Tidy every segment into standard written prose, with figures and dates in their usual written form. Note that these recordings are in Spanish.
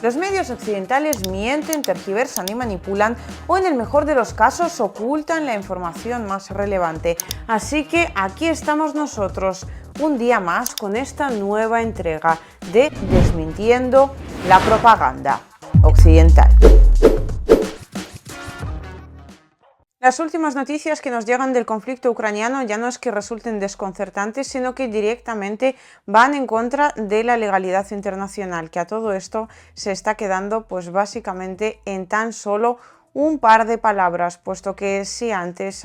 Los medios occidentales mienten, tergiversan y manipulan, o en el mejor de los casos ocultan la información más relevante. Así que aquí estamos nosotros, un día más, con esta nueva entrega de Desmintiendo la propaganda occidental. Las últimas noticias que nos llegan del conflicto ucraniano ya no es que resulten desconcertantes, sino que directamente van en contra de la legalidad internacional, que a todo esto se está quedando pues básicamente en tan solo un par de palabras, puesto que si antes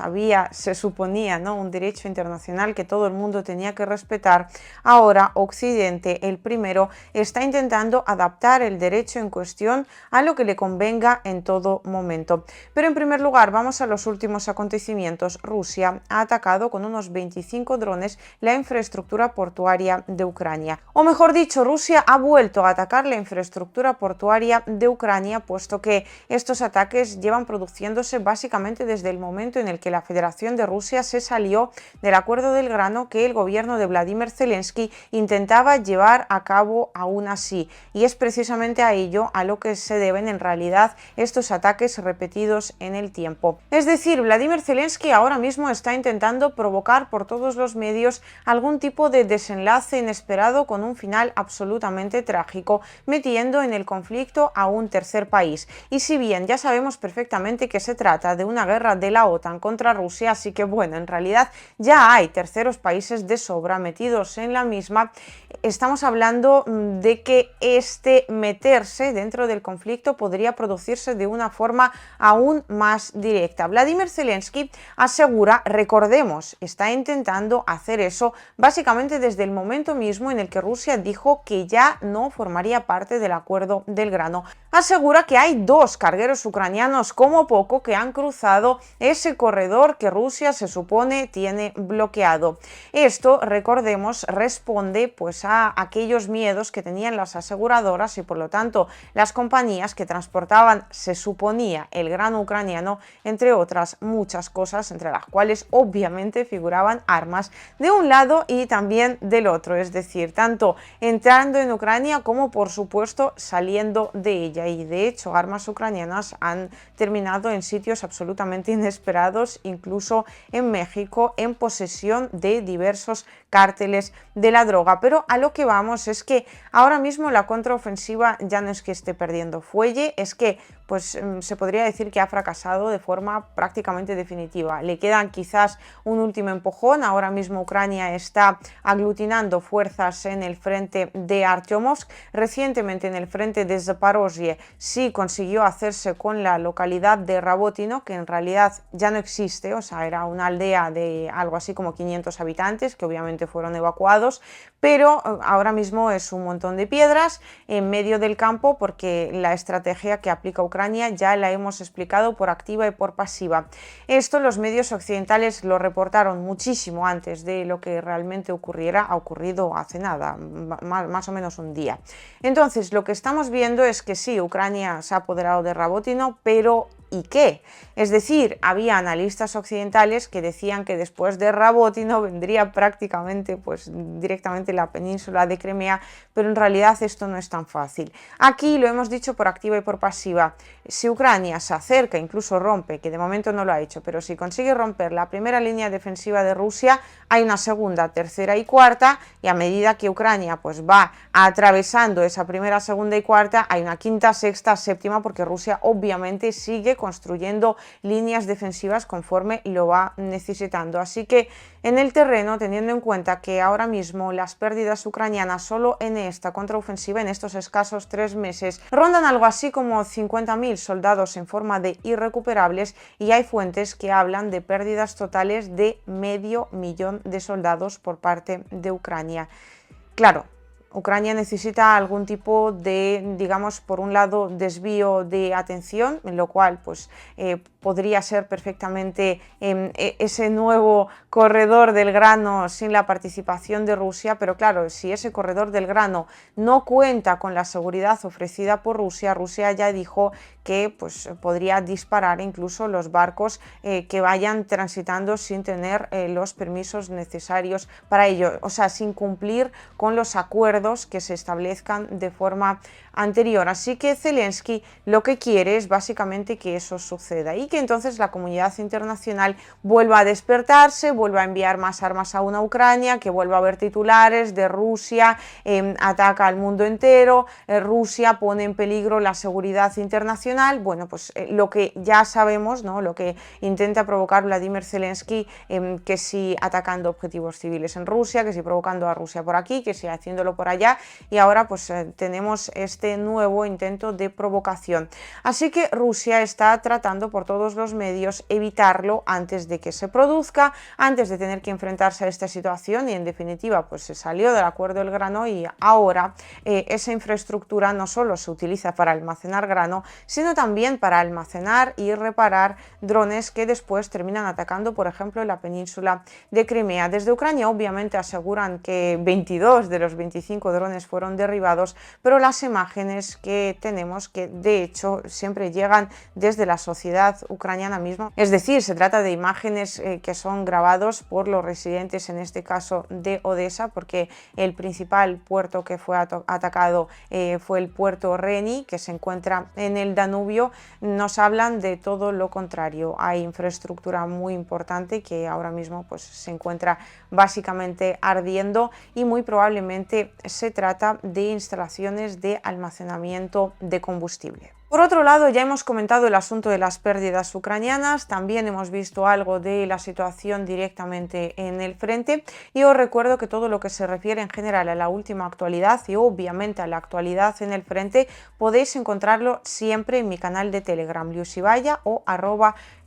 se suponía, ¿no?, un derecho internacional que todo el mundo tenía que respetar, ahora Occidente, el primero, está intentando adaptar el derecho en cuestión a lo que le convenga en todo momento. Pero en primer lugar, vamos a los últimos acontecimientos. Rusia ha atacado con unos 25 drones la infraestructura portuaria de Ucrania. O mejor dicho, Rusia ha vuelto a atacar la infraestructura portuaria de Ucrania, puesto que estos ataques llevan produciéndose básicamente desde el momento en el que la Federación de Rusia se salió del acuerdo del grano que el gobierno de Vladimir Zelensky intentaba llevar a cabo aún así. Y es precisamente a ello a lo que se deben en realidad estos ataques repetidos en el tiempo. Es decir, Vladimir Zelensky ahora mismo está intentando provocar por todos los medios algún tipo de desenlace inesperado con un final absolutamente trágico, metiendo en el conflicto a un tercer país. Y si bien ya sabemos perfectamente que se trata de una guerra de la OTAN contra Rusia, así que bueno, en realidad ya hay terceros países de sobra metidos en la misma. Estamos hablando de que este meterse dentro del conflicto podría producirse de una forma aún más directa. Vladimir Zelensky asegura, recordemos, está intentando hacer eso básicamente desde el momento mismo en el que Rusia dijo que ya no formaría parte del acuerdo del grano. Asegura que hay dos cargueros ucranianos como poco que han cruzado ese corredor que Rusia se supone tiene bloqueado. Esto, recordemos, responde pues a aquellos miedos que tenían las aseguradoras y por lo tanto las compañías que transportaban, se suponía, el grano ucraniano, entre otras muchas cosas, entre las cuales obviamente figuraban armas de un lado y también del otro, es decir, tanto entrando en Ucrania como por supuesto saliendo de ella, y de hecho armas ucranianas han terminado en sitios absolutamente inesperados, incluso en México, en posesión de diversos cárteles de la droga. Pero a lo que vamos es que ahora mismo la contraofensiva ya no es que esté perdiendo fuelle, es que pues se podría decir que ha fracasado de forma prácticamente definitiva. Le quedan quizás un último empujón. Ahora mismo Ucrania está aglutinando fuerzas en el frente de Artyomovsk. Recientemente en el frente de Zaporozhye sí consiguió hacerse con la localidad de Rabotino, que en realidad ya no existe, o sea, era una aldea de algo así como 500 habitantes que obviamente fueron evacuados, pero ahora mismo es un montón de piedras en medio del campo, porque la estrategia que aplica Ucrania ya la hemos explicado por activa y por pasiva. Esto los medios occidentales lo reportaron muchísimo antes de lo que realmente ocurriera. Ha ocurrido hace nada, más o menos un día. Entonces lo que estamos viendo es que sí, Ucrania se ha apoderado de Rabotino, pero ¿y qué? Es decir, había analistas occidentales que decían que después de Rabotino vendría prácticamente pues directamente la península de Crimea, pero en realidad esto no es tan fácil. Aquí lo hemos dicho por activa y por pasiva. Si Ucrania se acerca, incluso rompe, que de momento no lo ha hecho, pero si consigue romper la primera línea defensiva de Rusia, hay una segunda, tercera y cuarta, y a medida que Ucrania pues va atravesando esa primera, segunda y cuarta, hay una quinta, sexta, séptima, porque Rusia obviamente sigue construyendo líneas defensivas conforme lo va necesitando. Así que en el terreno, teniendo en cuenta que ahora mismo las pérdidas ucranianas solo en esta contraofensiva, en estos escasos 3 meses, rondan algo así como 50.000 soldados en forma de irrecuperables, y hay fuentes que hablan de pérdidas totales de 500.000 de soldados por parte de Ucrania. Claro, Ucrania necesita algún tipo de, digamos, por un lado, desvío de atención, en lo cual pues podría ser perfectamente ese nuevo corredor del grano sin la participación de Rusia, pero claro, si ese corredor del grano no cuenta con la seguridad ofrecida por Rusia, Rusia ya dijo que pues podría disparar incluso los barcos que vayan transitando sin tener los permisos necesarios para ello, o sea, sin cumplir con los acuerdos acuerdos que se establezcan de forma anterior. Así que Zelensky lo que quiere es básicamente que eso suceda y que entonces la comunidad internacional vuelva a despertarse, vuelva a enviar más armas a una Ucrania, que vuelva a haber titulares de Rusia ataca al mundo entero, Rusia pone en peligro la seguridad internacional. Bueno, pues lo que ya sabemos, ¿no? Lo que intenta provocar Vladimir Zelensky, que si atacando objetivos civiles en Rusia, que si provocando a Rusia por aquí, que si haciéndolo por allá, y ahora pues tenemos este nuevo intento de provocación. Así que Rusia está tratando por todos los medios evitarlo antes de que se produzca, antes de tener que enfrentarse a esta situación, y en definitiva pues se salió del acuerdo del grano y ahora esa infraestructura no solo se utiliza para almacenar grano, sino también para almacenar y reparar drones que después terminan atacando, por ejemplo, en la península de Crimea. Desde Ucrania obviamente aseguran que 22 de los 25 drones fueron derribados, pero las imágenes que tenemos, que de hecho siempre llegan desde la sociedad ucraniana misma, es decir, se trata de imágenes que son grabados por los residentes, en este caso de Odessa, porque el principal puerto que fue atacado fue el puerto Reni, que se encuentra en el Danubio. Nos hablan de todo lo contrario. Hay infraestructura muy importante que ahora mismo pues se encuentra básicamente ardiendo y muy probablemente se trata de instalaciones de almacenamiento de combustible. Por otro lado, ya hemos comentado el asunto de las pérdidas ucranianas, también hemos visto algo de la situación directamente en el frente, y os recuerdo que todo lo que se refiere en general a la última actualidad y obviamente a la actualidad en el frente podéis encontrarlo siempre en mi canal de Telegram, liusibaya o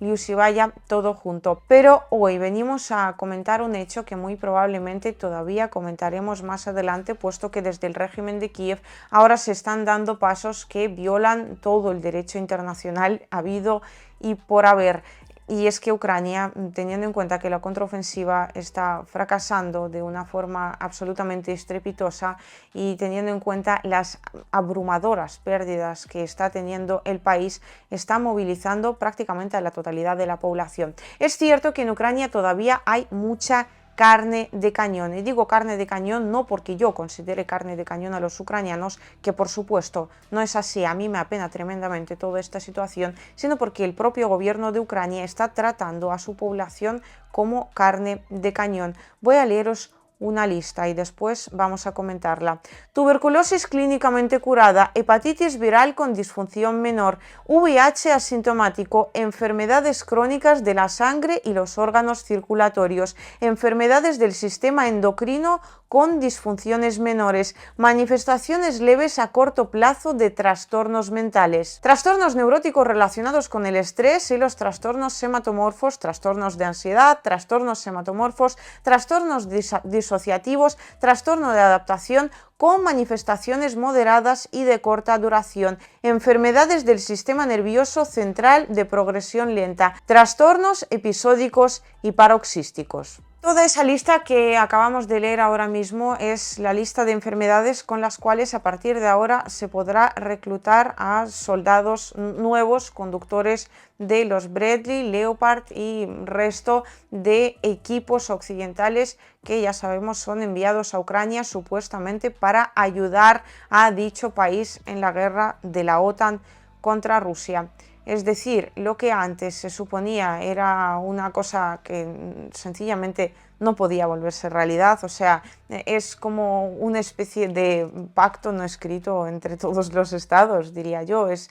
@liusibaya, todo junto. Pero hoy venimos a comentar un hecho que muy probablemente todavía comentaremos más adelante, puesto que desde el régimen de Kiev ahora se están dando pasos que violan todo el derecho internacional habido y por haber. Y es que Ucrania, teniendo en cuenta que la contraofensiva está fracasando de una forma absolutamente estrepitosa y teniendo en cuenta las abrumadoras pérdidas que está teniendo el país, está movilizando prácticamente a la totalidad de la población. Es cierto que en Ucrania todavía hay mucha carne de cañón, y digo carne de cañón no porque yo considere carne de cañón a los ucranianos, que por supuesto no es así, a mí me apena tremendamente toda esta situación, sino porque el propio gobierno de Ucrania está tratando a su población como carne de cañón. Voy a leeros una lista y después vamos a comentarla. Tuberculosis clínicamente curada, hepatitis viral con disfunción menor, VIH asintomático, enfermedades crónicas de la sangre y los órganos circulatorios, enfermedades del sistema endocrino con disfunciones menores, manifestaciones leves a corto plazo de trastornos mentales, trastornos neuróticos relacionados con el estrés y los trastornos sematomorfos, trastornos de ansiedad, trastornos sematomorfos, trastornos disociativos, trastorno de adaptación con manifestaciones moderadas y de corta duración, enfermedades del sistema nervioso central de progresión lenta, trastornos episódicos y paroxísticos. Toda esa lista que acabamos de leer ahora mismo es la lista de enfermedades con las cuales a partir de ahora se podrá reclutar a soldados nuevos, conductores de los Bradley, Leopard y resto de equipos occidentales que ya sabemos son enviados a Ucrania supuestamente para ayudar a dicho país en la guerra de la OTAN contra Rusia. Es decir, lo que antes se suponía era una cosa que sencillamente no podía volverse realidad, o sea, es como una especie de pacto no escrito entre todos los estados, diría yo. Es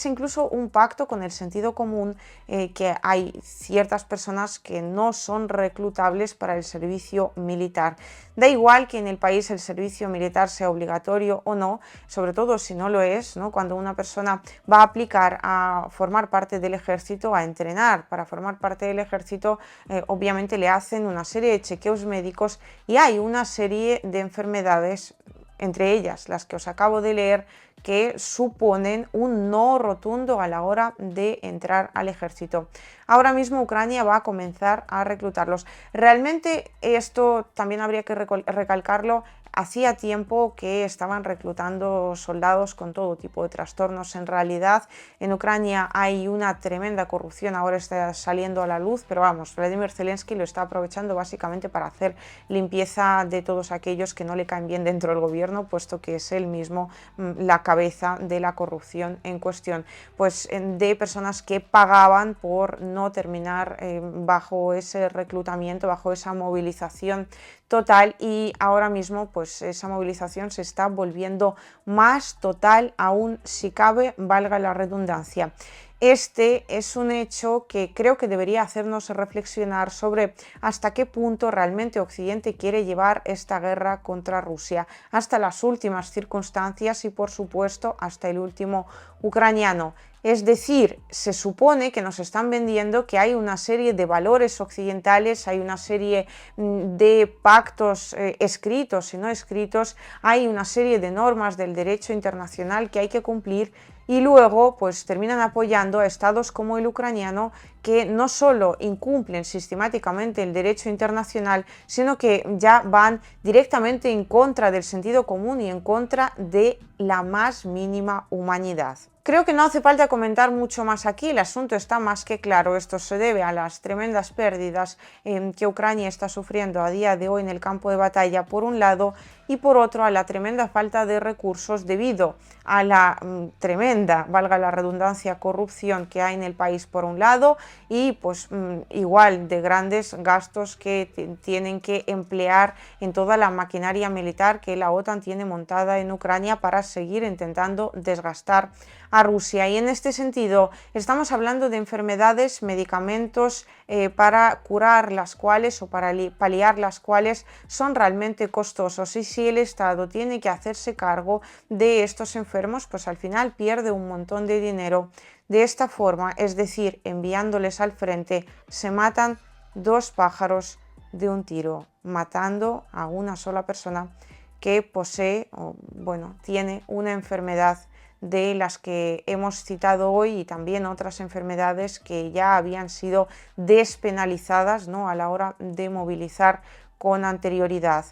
incluso un pacto con el sentido común, que hay ciertas personas que no son reclutables para el servicio militar. Da igual que en el país el servicio militar sea obligatorio o no, sobre todo si no lo es, ¿no? Cuando una persona va a aplicar a formar parte del ejército, a entrenar para formar parte del ejército, obviamente le hacen una serie de chequeos médicos y hay una serie de enfermedades, entre ellas las que os acabo de leer, que suponen un no rotundo a la hora de entrar al ejército. Ahora mismo Ucrania va a comenzar a reclutarlos. Realmente esto también habría que recalcarlo, hacía tiempo que estaban reclutando soldados con todo tipo de trastornos. En realidad, en Ucrania hay una tremenda corrupción, ahora está saliendo a la luz, pero vamos, Vladimir Zelensky lo está aprovechando básicamente para hacer limpieza de todos aquellos que no le caen bien dentro del gobierno, puesto que es él mismo la cabeza de la corrupción en cuestión, pues de personas que pagaban por no terminar bajo ese reclutamiento, bajo esa movilización total, y ahora mismo pues esa movilización se está volviendo más total aún, si cabe, valga la redundancia. Este es un hecho que creo que debería hacernos reflexionar sobre hasta qué punto realmente Occidente quiere llevar esta guerra contra Rusia, hasta las últimas circunstancias y por supuesto hasta el último ucraniano. Es decir, se supone que nos están vendiendo que hay una serie de valores occidentales, hay una serie de pactos escritos y no escritos, hay una serie de normas del derecho internacional que hay que cumplir, y luego pues terminan apoyando a estados como el ucraniano, que no solo incumplen sistemáticamente el derecho internacional, sino que ya van directamente en contra del sentido común y en contra de la más mínima humanidad. Creo que no hace falta comentar mucho más aquí, el asunto está más que claro. Esto se debe a las tremendas pérdidas que Ucrania está sufriendo a día de hoy en el campo de batalla, por un lado, y por otro a la tremenda falta de recursos debido a la tremenda, valga la redundancia, corrupción que hay en el país por un lado, y pues igual de grandes gastos que tienen que emplear en toda la maquinaria militar que la OTAN tiene montada en Ucrania para seguir intentando desgastar a Rusia. Y en este sentido estamos hablando de enfermedades, medicamentos para curar las cuales o para paliar las cuales son realmente costosos, y si el Estado tiene que hacerse cargo de estos enfermos, pues al final pierde un montón de dinero. De esta forma, es decir, enviándoles al frente, se matan dos pájaros de un tiro, matando a una sola persona que posee o bueno, tiene una enfermedad de las que hemos citado hoy, y también otras enfermedades que ya habían sido despenalizadas, ¿no?, a la hora de movilizar con anterioridad.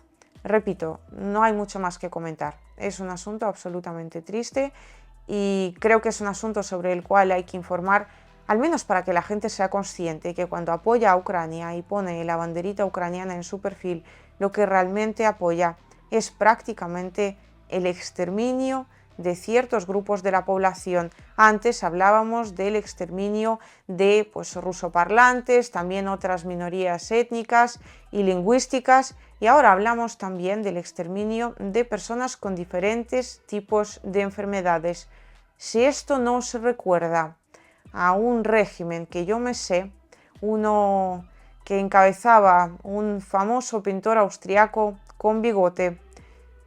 Repito, no hay mucho más que comentar. Es un asunto absolutamente triste y creo que es un asunto sobre el cual hay que informar, al menos para que la gente sea consciente que cuando apoya a Ucrania y pone la banderita ucraniana en su perfil, lo que realmente apoya es prácticamente el exterminio de ciertos grupos de la población. Antes hablábamos del exterminio de rusoparlantes, también otras minorías étnicas y lingüísticas, y ahora hablamos también del exterminio de personas con diferentes tipos de enfermedades. Si esto no se recuerda a un régimen que yo me sé, uno que encabezaba un famoso pintor austriaco con bigote,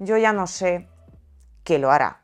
yo ya no sé qué lo hará.